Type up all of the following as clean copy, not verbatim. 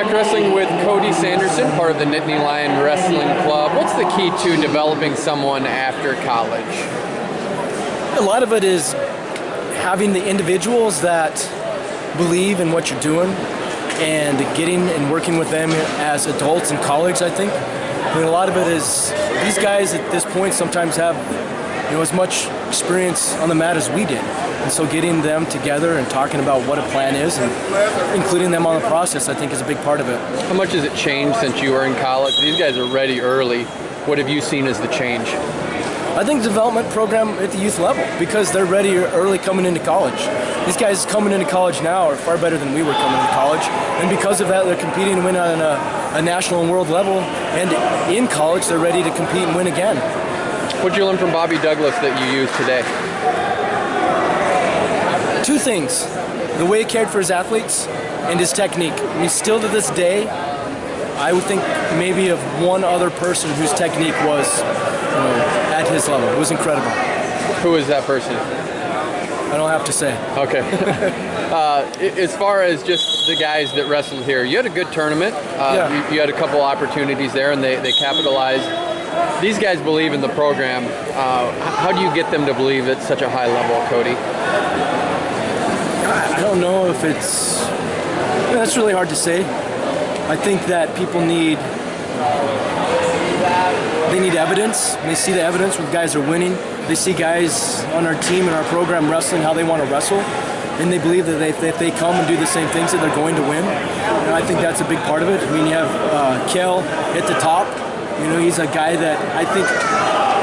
Trackwrestling with Cody Sanderson, part of the Nittany Lion Wrestling Club. What's the key to developing someone after college? A lot of it is having the individuals that believe in what you're doing and getting and working with them as adults in college, I think. I mean, a lot of it is these guys at this point sometimes have as much experience on the mat as we did. And so getting them together and talking about what a plan is and including them on the process, I think, is a big part of it. How much has it changed since you were in college? These guys are ready early. What have you seen as the change? I think the development program at the youth level, because they're ready early coming into college. These guys coming into college now are far better than we were coming into college. And because of that, they're competing to win on a national and world level. And in college, they're ready to compete and win again. What did you learn from Bobby Douglas that you use today? Two things. The way he cared for his athletes and his technique. I mean, still to this day, I would think maybe of one other person whose technique was at his level. It was incredible. Who is that person? I don't have to say. Okay. As far as just the guys that wrestled here, you had a good tournament. You had a couple opportunities there, and they capitalized. These guys believe in the program. How do you get them to believe at such a high level, Cody? I don't know if that's really hard to say. I think that people need evidence. They see the evidence when guys are winning. They see guys on our team and our program wrestling how they want to wrestle, and they believe that if they come and do the same things that they're going to win. And I think that's a big part of it. I mean, you have Kel at the top. He's a guy that I think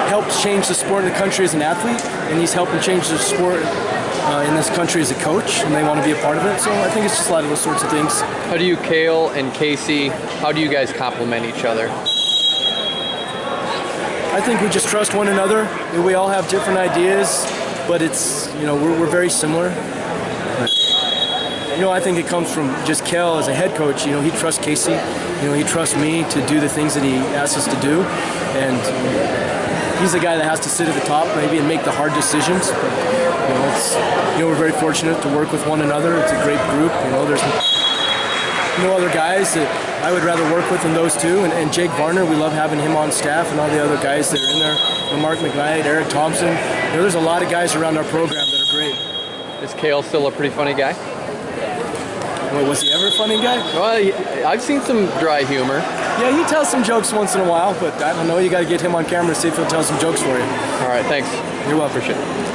helps change the sport in the country as an athlete, and he's helping change the sport in this country as a coach, and they want to be a part of it. So I think it's just a lot of those sorts of things. How do you, Cale and Casey, how do you guys complement each other? I think we just trust one another. We all have different ideas, but it's, we're very similar. But, I think it comes from just Kel as a head coach. He trusts Casey. He trusts me to do the things that he asks us to do. And he's the guy that has to sit at the top maybe and make the hard decisions. But, we're very fortunate to work with one another. It's a great group. There's no other guys that I would rather work with than those two. And Jake Varner, we love having him on staff, and all the other guys that are in there. Mark McKnight, Eric Thompson. There's a lot of guys around our program that are great. Is Cale still a pretty funny guy? Well, was he ever a funny guy? Well, I've seen some dry humor. Yeah, he tells some jokes once in a while, but I don't know. You got to get him on camera to see if he'll tell some jokes for you. All right, thanks. You're welcome. Appreciate it.